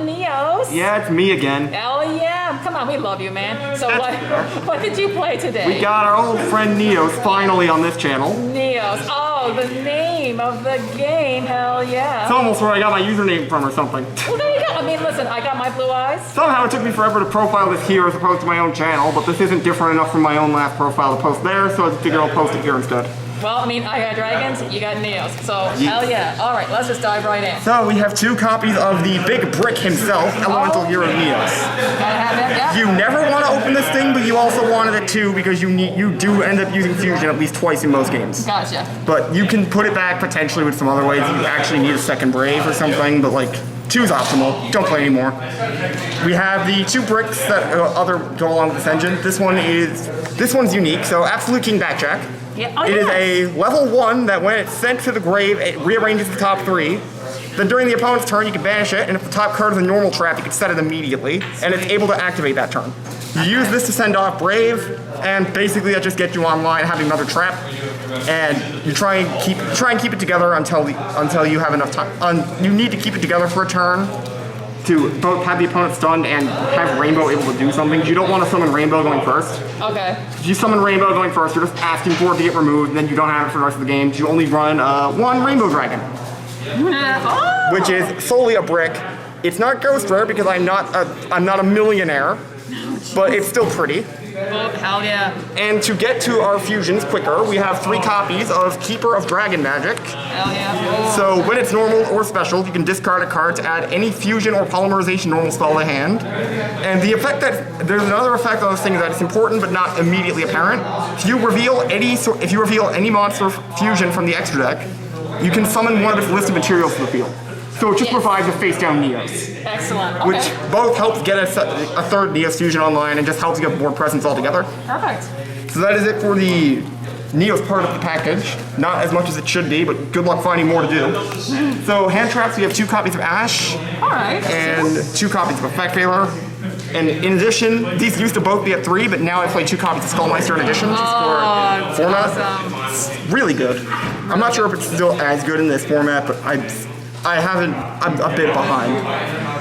Neos. Yeah, it's me again. Hell yeah. Come on, we love you, man. So what did you play today? We got our old friend Neos finally on this channel. Neos. Oh, the name of the game. Hell yeah. It's almost where I got my username from or something. Well, there you go. I mean, listen, I got my blue eyes. Somehow it took me forever to profile this here as opposed to my own channel, but this isn't different enough from my own last profile to post there, so I figured I'll post it here instead. Well, I mean, I got dragons, you got Neos, so hell yeah. All right, let's just dive right in. So we have 2 copies of the big brick himself, Elemental Hero Neos. Gotta have it, yeah. You never want to open this thing, but you also wanted it too because you do end up using fusion at least twice in most games. Gotcha. But you can put it back potentially with some other ways. You actually need a second brave or something, but like 2's optimal. Don't play anymore. We have the 2 bricks that go along with this engine. This one's unique. So Absolute King Backjack. Yeah. Oh, it is a level 1 that when it's sent to the grave, it rearranges the top 3. Then during the opponent's turn, you can banish it, and if the top card is a normal trap, you can set it immediately, and it's able to activate that turn. You use this to send off Brave, and basically that just gets you online having another trap, and you try and keep it together until you have enough time. You need to keep it together for a turn to both have the opponent stunned and have Rainbow able to do something. You don't want to summon Rainbow going first. Okay. If you summon Rainbow going first, you're just asking for it to get removed, and then you don't have it for the rest of the game. You only run 1 Rainbow Dragon, which is solely a brick. It's not Ghost Rare because I'm not a millionaire, but it's still pretty. Oh, hell yeah. And to get to our fusions quicker, we have 3 copies of Keeper of Dragon Magic. Hell yeah. So when it's normal or special, you can discard a card to add any fusion or polymerization normal spell to hand. And the effect there's another effect on this thing that it's important but not immediately apparent. If you reveal any monster fusion from the extra deck, you can summon one of its listed materials to the field. So it just provides a face-down Neos. Excellent. Okay. Which both helps get a 3rd Neos fusion online and just helps you get more presence altogether. Perfect. So that is it for the Neos part of the package. Not as much as it should be, but good luck finding more to do. So hand traps, we have 2 copies of Ash. All right. And 2 copies of Effect Veiler. And in addition, these used to both be at 3, but now I play 2 copies of Skullmeister in addition for format. Awesome. It's really good. I'm not sure if it's still as good in this format, but I'm a bit behind.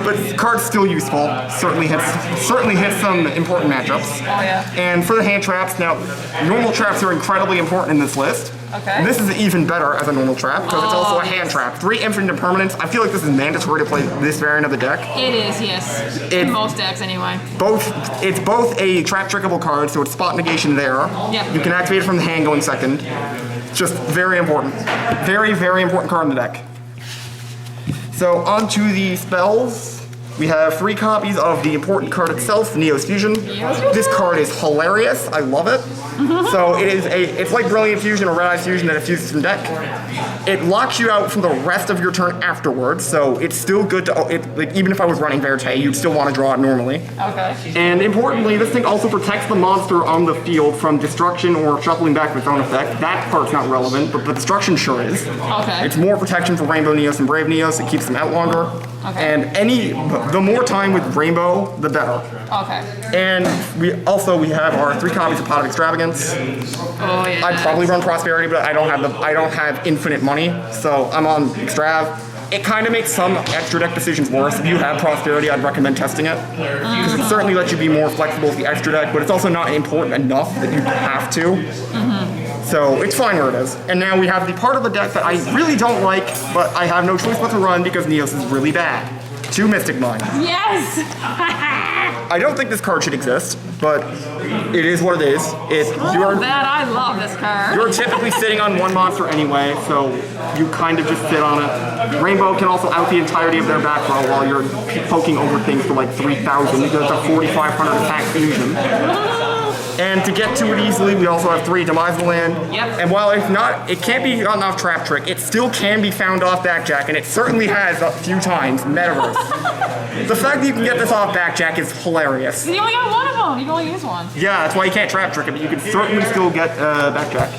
But the card's still useful. Certainly hits some important matchups. Oh yeah. And for the hand traps, now normal traps are incredibly important in this list. Okay. And this is even better as a normal trap because it's also a hand trap. 3 infinite impermanents. I feel like this is mandatory to play this variant of the deck. It is, yes. In most decks anyway. It's both a trap trickable card, so it's spot negation there. Yep. You can activate it from the hand going second. Just very important. Very, very important card in the deck. So on to the spells. We have 3 copies of the important card itself, Neos Fusion. This card is hilarious. I love it. So it's like Brilliant Fusion or Red Eye Fusion that it fuses from deck. It locks you out from the rest of your turn afterwards, so it's still good to, even if I was running Verte, you'd still want to draw it normally. Okay. And importantly, this thing also protects the monster on the field from destruction or shuffling back with its own effect. That part's not relevant, but the destruction sure is. Okay. It's more protection for Rainbow Neos and Brave Neos. It keeps them out longer. Okay. And the more time with Rainbow, the better. Okay. And we have our 3 copies of Pot of Extravagance. Oh yeah. I'd probably run Prosperity, but I don't have infinite money, so I'm on Extrav. It kind of makes some extra deck decisions worse. If you have Prosperity, I'd recommend testing it. Because it certainly lets you be more flexible with the extra deck, but it's also not important enough that you have to. So it's fine where it is. And now we have the part of the deck that I really don't like, but I have no choice but to run because Neos is really bad. 2 Mystic Mine. Yes! I don't think this card should exist, but it is what it is. I love this card. You're typically sitting on 1 monster anyway, so you kind of just sit on it. Rainbow can also out the entirety of their back row while you're poking over things for like 3,000 because it's a 4,500 attack fusion. And to get to it easily, we also have 3 Demise the Land. Yep. And while it can't be gotten off Trap Trick, it still can be found off Backjack, and it certainly has a few times, Metaverse. The fact that you can get this off Backjack is hilarious. You only got 1 of them. You can only use 1. Yeah, that's why you can't Trap Trick it, but you can certainly still get Backjack.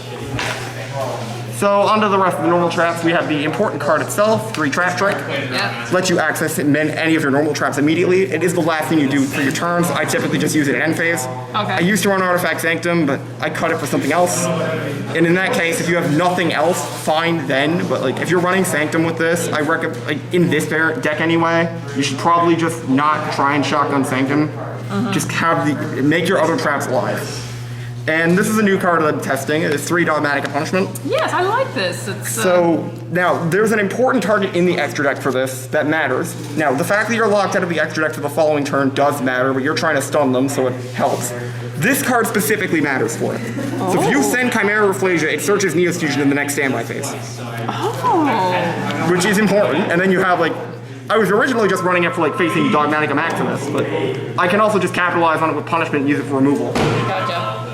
So onto the rest of the normal traps, we have the important card itself, 3 trap strike. Yep. Lets you access any of your normal traps immediately. It is the last thing you do for your turns. I typically just use it at end phase. Okay. I used to run Artifact Sanctum, but I cut it for something else. And in that case, if you have nothing else, fine then. But like if you're running Sanctum with this, I recommend, like in this deck anyway, you should probably just not try and shotgun Sanctum. Just make your other traps live. And this is a new card that I'm testing. It's 3 Dogmatic Punishment. Yes, I like this. It's, So now there's an important target in the extra deck for this that matters. Now the fact that you're locked out of the extra deck for the following turn does matter, but you're trying to stun them, so it helps. This card specifically matters for it. So if you send Chimera Rafflesia, it searches Neos Fusion in the next standby phase. Oh. Which is important, and then you have like, I was originally just running it for like facing Dogmatic Maximus, but I can also just capitalize on it with punishment and use it for removal. Gotcha.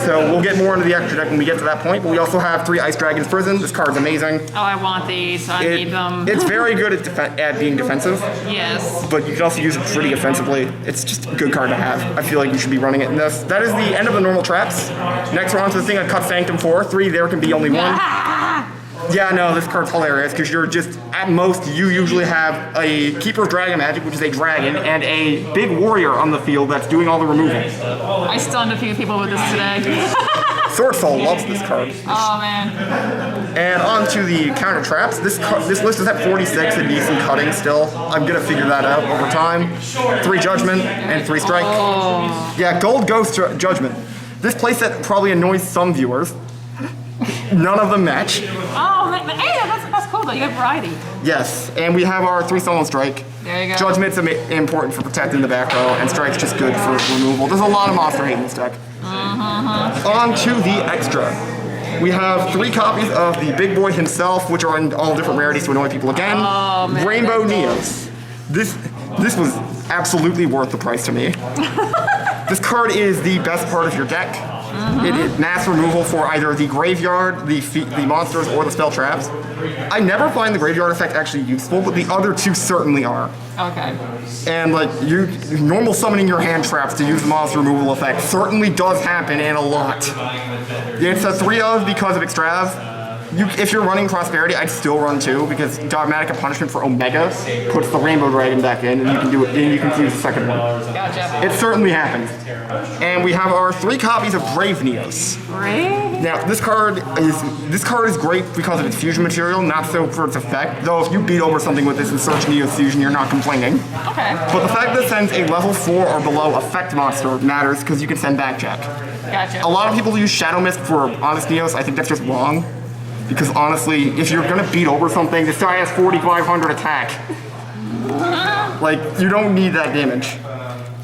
So we'll get more into the extra deck when we get to that point, but we also have 3 Ice Dragon's Prison. This card's amazing. Oh, I want these. I need them. It's very good at being defensive, Yes. but you can also use it pretty offensively. It's just a good card to have. I feel like you should be running it in this. That is the end of the normal traps. Next we're on to the thing I cut Sanctum for. 3, there can be only 1. Yeah, no, this card's hilarious because you're just, at most, you usually have a Keeper of Dragon Magic, which is a dragon, and a big warrior on the field that's doing all the removal. I stunned a few people with this today. Sword Soul loves this card. Oh, man. And on to the counter traps. This list is at 46, a decent cutting still. I'm gonna figure that out over time. 3 Judgment and 3 Strike. Oh. Yeah, Gold Ghost Judgment. This playset probably annoys some viewers. None of them match. Oh, man. Hey, that's cool, though. You have variety. Yes, and we have our 3 Sullen Strike. There you go. Judgment's important for protecting the back row, and Strike's just good for removal. There's a lot of monster hate in this deck. On to the extra. We have 3 copies of the big boy himself, which are in all different rarities to annoy people again. Oh, man. Rainbow Neos. This was absolutely worth the price to me. This card is the best part of your deck. It is mass removal for either the graveyard, the monsters, or the spell traps. I never find the graveyard effect actually useful, but the other 2 certainly are. Okay. And like normal summoning your hand traps to use the monster removal effect certainly does happen, and a lot. It's a 3 of because of Extrav. If you're running Prosperity, I'd still run 2 because Dogmatic Punishment for Omega puts the Rainbow Dragon back in, and you can do it. And you can use the second one. Gotcha. It certainly happens. And we have our 3 copies of Brave Neos. Brave? Now this card is great because of its fusion material, not so for its effect. Though if you beat over something with this and search Neos Fusion, you're not complaining. Okay. But the fact that it sends a level 4 or below effect monster matters because you can send Backjack. Gotcha. A lot of people use Shadow Mist for Honest Neos. I think that's just wrong. Because honestly, if you're gonna beat over something, this guy has 4,500 attack. Like, you don't need that damage.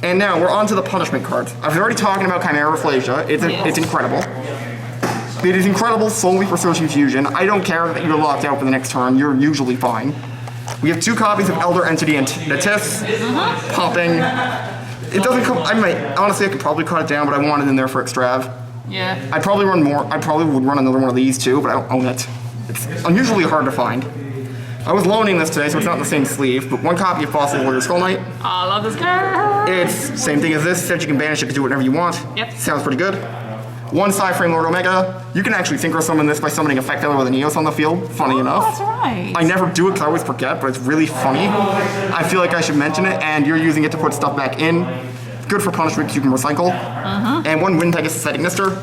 And now we're on to the punishment cards. I was already talking about Chimera Rafflesia. It's incredible. It is incredible solely for searching fusion. I don't care that you're locked out for the next turn. You're usually fine. We have 2 copies of Elder Entity and Natis. Popping. It doesn't come. Honestly, I could probably cut it down, but I want it in there for Extrav. Yeah. I'd probably run more. I probably would run another one of these too, but I don't own it. It's unusually hard to find. I was loaning this today, so it's not in the same sleeve, but 1 copy of Fossil Warrior Skull Knight. Oh, I love this card. It's same thing as this, except you can banish it to do whatever you want. Yep. Sounds pretty good. 1 Psy-Frame Lord Omega. You can actually synchro summon this by summoning Effect Elder with a Neos on the field, funny enough. That's right. I never do it because I always forget, but it's really funny. I feel like I should mention it, and you're using it to put stuff back in. Good for punishment because you can recycle. And 1 Wind Pegasus Setting Mister.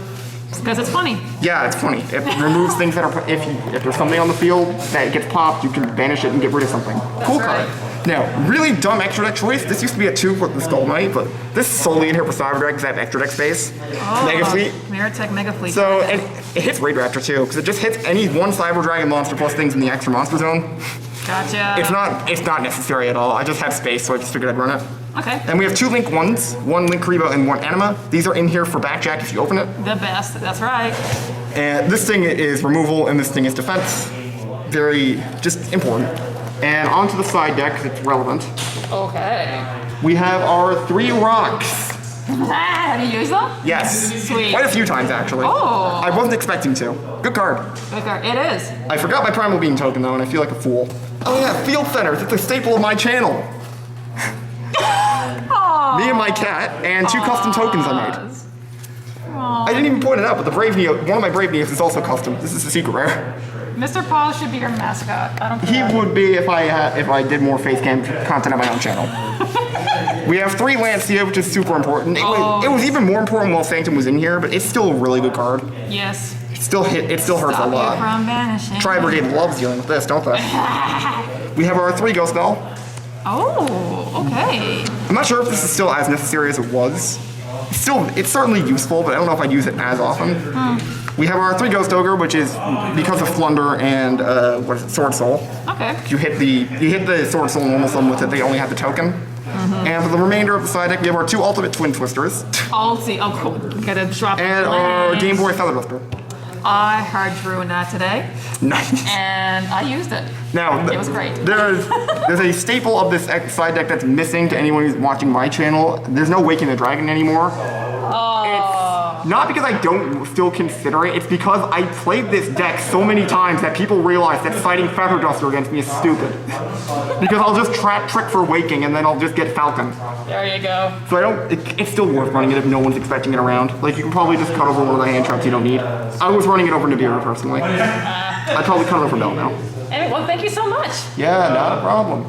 Because it's funny. Yeah, it's funny. It removes things that are, if there's something on the field that gets popped, you can banish it and get rid of something. Cool card. Now, really dumb extra deck choice. This used to be at 2 with the Skull Knight, but this is solely in here for Cyber Dragon because I have extra deck space. Mega Fleet. Meritech Mega Fleet. So, and it hits Raid Raptor too, because it just hits any 1 Cyber Dragon monster plus things in the extra monster zone. Gotcha. It's not necessary at all. I just have space, so I just figured I'd run it. Okay. And we have 2 Link 1s, 1 Link Karibo and 1 Anima. These are in here for Backjack if you open it. The best. That's right. And this thing is removal, and this thing is defense. Very, just important. And onto the side deck, because it's relevant. Okay. We have our 3 rocks. Have you used them? Yes. Sweet. Quite a few times, actually. Oh. I wasn't expecting to. Good card. Good card. It is. I forgot my Primal Being token, though, and I feel like a fool. Oh yeah, Field Centers. It's a staple of my channel. Aww. Me and my cat, and 2 custom tokens I made. Aw. I didn't even point it out, but the Brave Neo, one of my Brave Neos is also custom. This is a secret rare. Mr. Paul should be your mascot. I don't care. He would be if I did more face cam content on my own channel. We have 3 Lancia, which is super important. It was even more important while Sanctum was in here, but it's still a really good card. Yes. It still hurts a lot. From vanishing. Tri-Brigade loves dealing with this, don't they? We have our 3 Ghost Bell. Oh, okay. I'm not sure if this is still as necessary as it was. It's certainly useful, but I don't know if I'd use it as often. We have our 3 Ghost Ogre, which is because of Flunder and Sword Soul. Okay. You hit the Sword Soul normal summon with it, they only have the token. And for the remainder of the side deck, we have our 2 Ultimate Twin Twisters. Oh, cool. Gotta drop And our Game Boy Feather Duster. I heard Drew in that today, Nice. and I used it. Now, It was great. There's a staple of this side deck that's missing to anyone who's watching my channel. There's no Waking the Dragon anymore. It's not because I don't still consider it, it's because I played this deck so many times that people realize that fighting Feather Duster against me is stupid. Because I'll just trick for Waking and then I'll just get Falcon. There you go. So it's still worth running it if no one's expecting it around. Like, you can probably just cut over one of the hand traps you don't need. I was running it over Nibiru personally. I'd probably cut it over Bell now. Anyway, well, thank you so much. Yeah, not a problem.